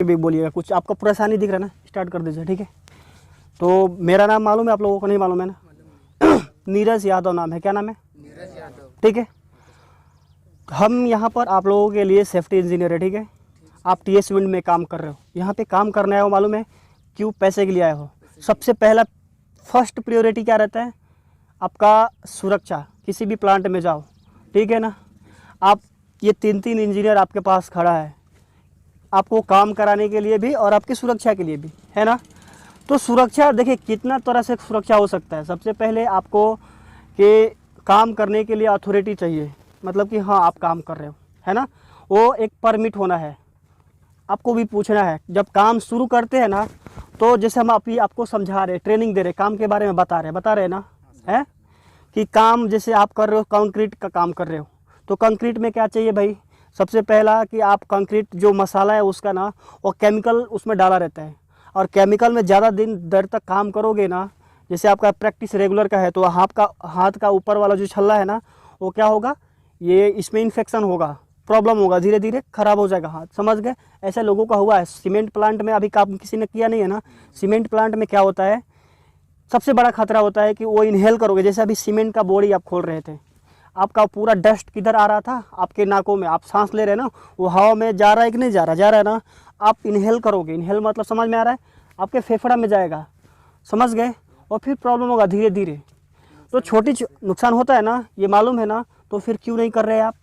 भी बोलिएगा, कुछ आपको परेशानी दिख रहा है ना, स्टार्ट कर दीजिए, ठीक है। तो मेरा नाम मालूम है, आप लोगों को नहीं मालूम है ना? नीरज यादव नाम है, क्या नाम है? नीरज यादव। ठीक है। हम यहाँ पर आप लोगों के लिए सेफ्टी इंजीनियर है, ठीक है। आप टीएस विंड में काम कर रहे हो, यहाँ पे काम करने आए हो, मालूम है क्यों? पैसे के लिए आए हो। सबसे पहला फर्स्ट प्रायोरिटी क्या रहता है आपका? सुरक्षा। किसी भी प्लांट में जाओ, ठीक है ना, आप ये तीन इंजीनियर आपके पास खड़ा है, आपको काम कराने के लिए भी और आपकी सुरक्षा के लिए भी, है ना। तो सुरक्षा देखिए कितना तरह से सुरक्षा हो सकता है। सबसे पहले आपको कि काम करने के लिए अथॉरिटी चाहिए, मतलब कि हाँ आप काम कर रहे हो, है ना। वो एक परमिट होना है, आपको भी पूछना है। जब काम शुरू करते हैं ना, तो जैसे हम आपको समझा रहे, ट्रेनिंग दे रहे, काम के बारे में बता रहे ना, है कि काम जैसे आप कर रहे हो, कंक्रीट का काम कर रहे हो, तो कंक्रीट में क्या चाहिए भाई? सबसे पहला कि आप कंक्रीट जो मसाला है उसका ना, वो केमिकल उसमें डाला रहता है, और केमिकल में ज़्यादा दिन देर तक काम करोगे ना, जैसे आपका प्रैक्टिस रेगुलर का है, तो हाथ का ऊपर वाला जो छल्ला है ना, वो क्या होगा, ये इसमें इन्फेक्शन होगा, प्रॉब्लम होगा, धीरे धीरे ख़राब हो जाएगा हाथ, समझ गए। ऐसे लोगों का हुआ है। सीमेंट प्लांट में अभी काम किसी ने किया नहीं है ना, सीमेंट प्लांट में क्या होता है, सबसे बड़ा खतरा होता है कि वो इनहेल करोगे। जैसे अभी सीमेंट का बोरी आप खोल रहे थे, आपका पूरा डस्ट किधर आ रहा था? आपके नाकों में, आप सांस ले रहे हैं ना, वो हवा में जा रहा है कि नहीं जा रहा? जा रहा है ना। आप इनहेल करोगे, इनहेल मतलब समझ में आ रहा है, आपके फेफड़ा में जाएगा, समझ गए, और फिर प्रॉब्लम होगा धीरे धीरे। तो छोटी नुकसान होता है ना, ये मालूम है ना, तो फिर क्यों नहीं कर रहे आप?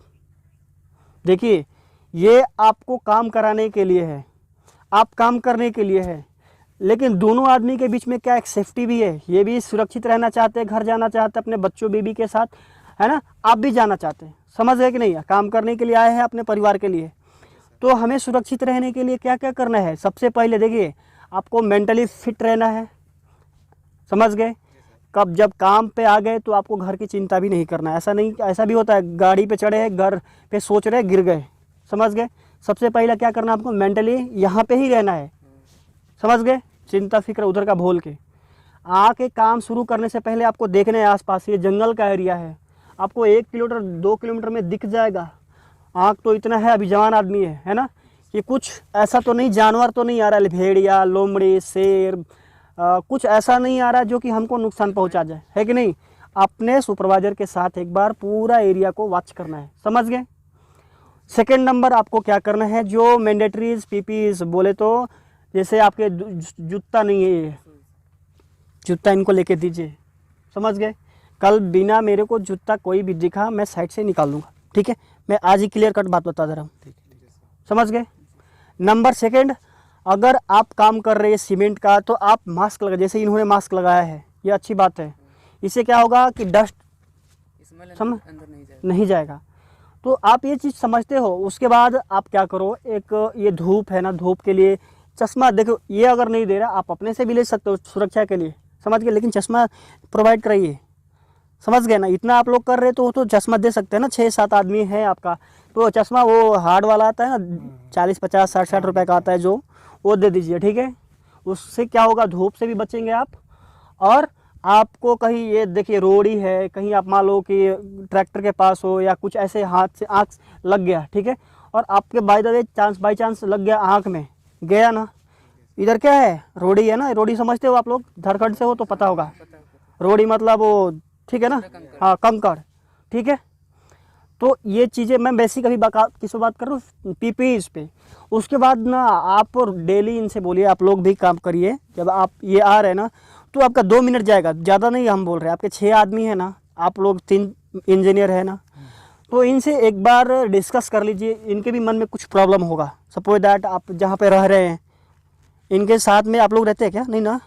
देखिए ये आपको काम कराने के लिए है, आप काम करने के लिए है, लेकिन दोनों आदमी के बीच में क्या एक सेफ्टी भी है। ये भी सुरक्षित रहना चाहते हैं, घर जाना चाहते हैं अपने बच्चों बीबी के साथ, है ना। आप भी जाना चाहते हैं, समझ गए कि नहीं? काम करने के लिए आए हैं अपने परिवार के लिए। तो हमें सुरक्षित रहने के लिए क्या क्या करना है? सबसे पहले देखिए, आपको मेंटली फिट रहना है, समझ गए। कब जब काम पे आ गए तो आपको घर की चिंता भी नहीं करना है। ऐसा नहीं, ऐसा भी होता है गाड़ी पे चढ़े हैं, घर पे सोच रहे गिर गए, समझ गए। सबसे पहले क्या करना है आपको? मेंटली यहाँ पे ही रहना है, समझ गए। चिंता फिक्र उधर का भूल के आके काम शुरू करने से पहले आपको देखना है आसपास, ये जंगल का एरिया है, आपको 1 किलोमीटर 2 किलोमीटर में दिख जाएगा। आँख तो इतना है, अभी जवान आदमी है ना, कि कुछ ऐसा तो नहीं, जानवर तो नहीं आ रहा है, भेड़िया, लोमड़ी, शेर, कुछ ऐसा नहीं आ रहा जो कि हमको नुकसान पहुंचा जाए, है कि नहीं। अपने सुपरवाइजर के साथ एक बार पूरा एरिया को वॉच करना है, समझ गए। सेकेंड नंबर आपको क्या करना है, जो मैंडेटरीज पीपीज बोले तो, जैसे आपके जूता नहीं है, ये जूता इनको लेके दीजिए, समझ गए। कल बिना मेरे को जूता कोई भी दिखा, मैं साइड से निकाल दूंगा, ठीक है। मैं आज ही क्लियर कट बात बता दे रहा हूँ, समझ गए। नंबर सेकेंड, अगर आप काम कर रहे हैं सीमेंट का, तो आप मास्क लगा, जैसे इन्होंने मास्क लगाया है, ये अच्छी बात है। इससे क्या होगा कि डस्ट समझ नहीं जाएगा। तो आप ये चीज़ समझते हो। उसके बाद आप क्या करो, एक ये धूप है ना, धूप के लिए चश्मा, देखो ये अगर नहीं दे रहा, आप अपने से भी ले सकते हो सुरक्षा के लिए, समझ गए, लेकिन चश्मा प्रोवाइड कराइए, समझ गए ना। इतना आप लोग कर रहे तो चश्मा दे सकते हैं ना, 6-7 आदमी है आपका, तो चश्मा वो हार्ड वाला आता है ना, 40-50-60 रुपए का आता है, जो वो दे दीजिए, ठीक है। उससे क्या होगा, धूप से भी बचेंगे आप, और आपको कहीं, ये देखिए रोड ही है, कहीं आप मान लो कि ट्रैक्टर के पास हो या कुछ ऐसे हाथ से आँख लग गया, ठीक है, और आपके by the way by chance लग गया आँख में, गया ना। इधर क्या है, रोडी है ना, रोडी समझते हो आप लोग, झारखंड से हो तो पता होगा, रोडी मतलब वो, ठीक है ना, हाँ कंकड़, ठीक है। तो ये चीज़ें मैं बेसिक अभी किससे बात कर रहा हूँ, पीपीईज पे। उसके बाद ना आप डेली इनसे बोलिए, आप लोग भी काम करिए। जब आप ये आ रहे हैं ना, तो आपका 2 मिनट जाएगा, ज़्यादा नहीं हम बोल रहे हैं। आपके 6 आदमी है ना, आप लोग 3 इंजीनियर है ना, तो इनसे एक बार डिस्कस कर लीजिए। इनके भी मन में कुछ प्रॉब्लम होगा। सपोज दैट आप जहाँ पे रह रहे हैं, इनके साथ में आप लोग रहते हैं क्या? नहीं ना,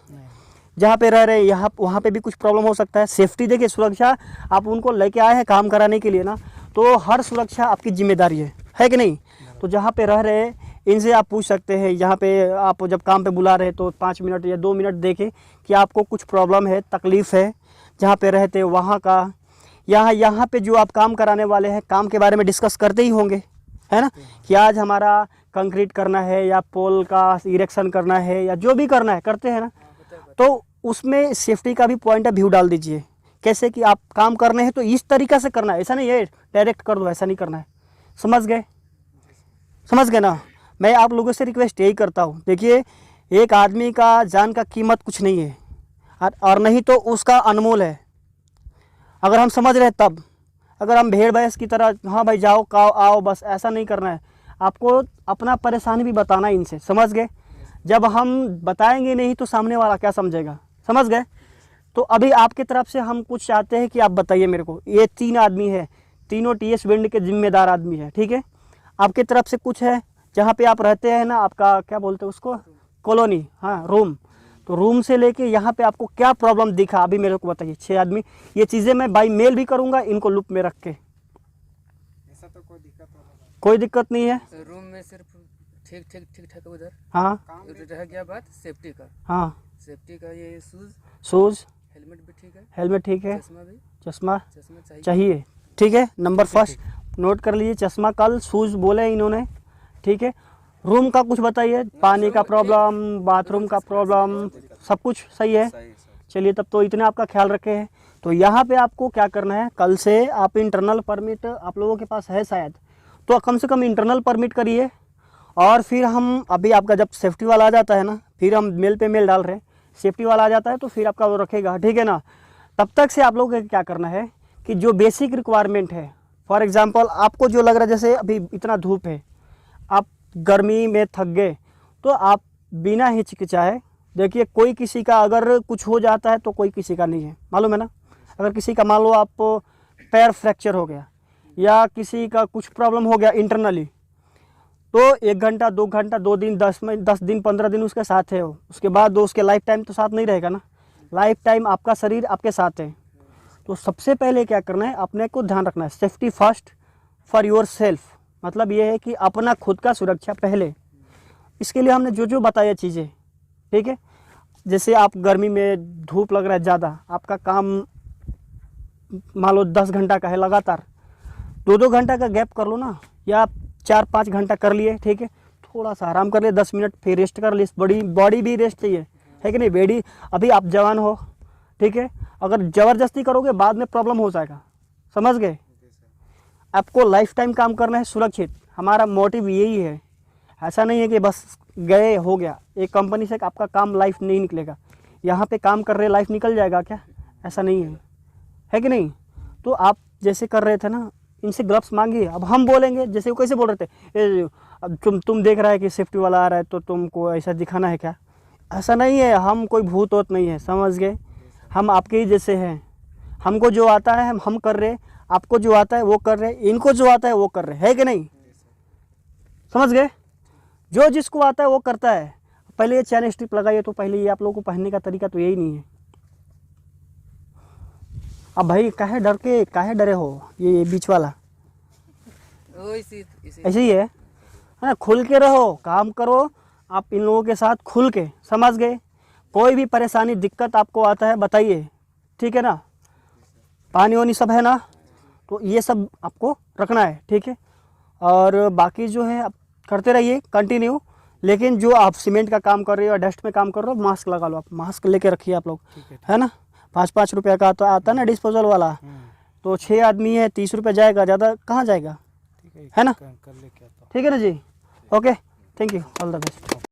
जहाँ पे रह रहे हैं यहाँ वहाँ पे भी कुछ प्रॉब्लम हो सकता है। सेफ्टी देखिए, सुरक्षा आप उनको लेके आए हैं काम कराने के लिए ना, तो हर सुरक्षा आपकी जिम्मेदारी है कि नहीं। तो जहाँ पे रह रहे हैं इनसे आप पूछ सकते हैं, यहाँ पे आप जब काम पे बुला रहे हैं तो 5 मिनट या 2 मिनट देखें कि आपको कुछ प्रॉब्लम है, तकलीफ़ है जहाँ पे रहते हैं वहाँ का। यहाँ पे जो आप काम कराने वाले हैं, काम के बारे में डिस्कस करते ही होंगे, है ना, कि आज हमारा कंक्रीट करना है या पोल का इरेक्शन करना है या जो भी करना है, करते हैं ना। तो उसमें सेफ्टी का भी पॉइंट ऑफ व्यू डाल दीजिए, कैसे कि आप काम करने हैं तो इस तरीक़ा से करना है, ऐसा नहीं है डायरेक्ट कर दो, ऐसा नहीं करना है, समझ गए, समझ गए ना। मैं आप लोगों से रिक्वेस्ट यही करता हूँ, देखिए एक आदमी का जान का कीमत कुछ नहीं है और नहीं तो उसका अनमोल है। अगर हम समझ रहे तब, अगर हम भेड़ भैंस की तरह हाँ भाई जाओ खाओ आओ बस, ऐसा नहीं करना है। आपको अपना परेशानी भी बताना है इनसे, समझ गए। जब हम बताएंगे नहीं तो सामने वाला क्या समझेगा, समझ गए। तो अभी आपकी तरफ से हम कुछ चाहते हैं कि आप बताइए मेरे को, ये 3 आदमी है, तीनों टीएस विंड के जिम्मेदार आदमी है, ठीक है। आपकी तरफ से कुछ है जहाँ पे आप रहते हैं ना, आपका क्या बोलते हैं उसको, कॉलोनी, हाँ रूम। तो रूम से लेके यहाँ पे आपको क्या प्रॉब्लम दिखा अभी मेरे को बताइए। 6 आदमी, ये चीज़ें मैं बाई मेल भी करूँगा इनको लूप में रख के। ऐसा तो कोई दिक्कत नहीं है। रूम में सिर्फ ठीक ठीक ठीक ठाक उधर। हाँ रह गया बात सेफ्टी का। हाँ, सेफ्टी का ये शूज़, हेलमेट भी ठीक है, हेलमेट ठीक है, चश्मा भी, चश्मा चश्मा चाहिए, ठीक है। नंबर फर्स्ट नोट कर लीजिए, चश्मा कल, शूज़ बोले इन्होंने, ठीक है। रूम का कुछ बताइए, पानी का प्रॉब्लम, बाथरूम का प्रॉब्लम, सब कुछ सही है। चलिए तब तो इतने आपका ख्याल रखे हैं। तो यहाँ पे आपको क्या करना है, कल से आप इंटरनल परमिट आप लोगों के पास है शायद, तो कम से कम इंटरनल परमिट करिए। और फिर हम अभी आपका जब सेफ्टी वाला आ जाता है ना, फिर हम मेल पे मेल डाल रहे हैं, सेफ्टी वाला आ जाता है तो फिर आपका वो रखेगा, ठीक है ना। तब तक से आप लोगों को क्या करना है कि जो बेसिक रिक्वायरमेंट है, फॉर एग्जांपल आपको जो लग रहा है जैसे अभी इतना धूप है, आप गर्मी में थक गए, तो आप बिना हिचकिचाए, देखिए कोई किसी का अगर कुछ हो जाता है तो कोई किसी का नहीं है, मालूम है ना। अगर किसी का मान लो आप पैर फ्रैक्चर हो गया या किसी का कुछ प्रॉब्लम हो गया इंटरनली, तो 1 घंटा 2 घंटा 2 दिन 10 दिन 15 दिन उसके साथ है वो, उसके बाद वो उसके लाइफ टाइम तो साथ नहीं रहेगा ना। लाइफ टाइम आपका शरीर आपके साथ है। तो सबसे पहले क्या करना है, अपने को ध्यान रखना है, safety first for your self. मतलब ये है कि अपना खुद का सुरक्षा पहले। इसके लिए हमने जो जो बताया चीज़ें, ठीक है। जैसे आप गर्मी में धूप लग रहा है ज़्यादा, आपका काम मान लो 10 घंटा का है लगातार, 2-2 घंटा का गैप कर लो ना, या 4-5 घंटा कर लिए, ठीक है। थोड़ा सा आराम कर लिए 10 मिनट, फिर रेस्ट कर लिए। बॉडी भी रेस्ट चाहिए, है कि नहीं। बेडी अभी आप जवान हो, ठीक है, अगर ज़बरदस्ती करोगे बाद में प्रॉब्लम हो जाएगा, समझ गए। आपको लाइफ टाइम काम करना है सुरक्षित, हमारा मोटिव यही है। ऐसा नहीं है कि बस गए हो गया, एक कंपनी से आपका काम लाइफ नहीं निकलेगा। यहाँ पे काम कर रहे लाइफ निकल जाएगा क्या, ऐसा नहीं है कि नहीं। तो आप जैसे कर रहे थे ना, इनसे ग्लव्स मांगिए। अब हम बोलेंगे जैसे वो कैसे बोल रहे थे, अब तुम देख रहा है कि सेफ्टी वाला आ रहा है तो तुमको ऐसा दिखाना है क्या, ऐसा नहीं है। हम कोई भूत वूत नहीं है, समझ गए। हम आपके ही जैसे हैं, हमको जो आता है हम कर रहे, आपको जो आता है वो कर रहे, इनको जो आता है वो कर रहे, है कि नहीं, समझ गए। जो जिसको आता है वो करता है। पहले ये चैन स्ट्रिप लगाइए, तो पहले ये आप लोगों को पहनने का तरीका तो यही नहीं है। अब भाई काहे डरे हो, ये बीच वाला ऐसे ही है ना। खुल के रहो, काम करो आप इन लोगों के साथ खुल के, समझ गए। कोई भी परेशानी दिक्कत आपको आता है बताइए, ठीक है ना। पानी वानी सब है ना, तो ये सब आपको रखना है, ठीक है। और बाकी जो है आप करते रहिए कंटिन्यू। लेकिन जो आप सीमेंट का काम कर रहे हो या डस्ट में काम कर रहे हो, मास्क लगा लो, आप मास्क लेके रखिए आप लोग, है ना। 5-5 रुपये का तो आता है ना डिस्पोजल वाला, तो 6 आदमी है 30 रुपये जाएगा, ज़्यादा कहाँ जाएगा, है ना। ठीक है ना जी, okay, thank you, all the best.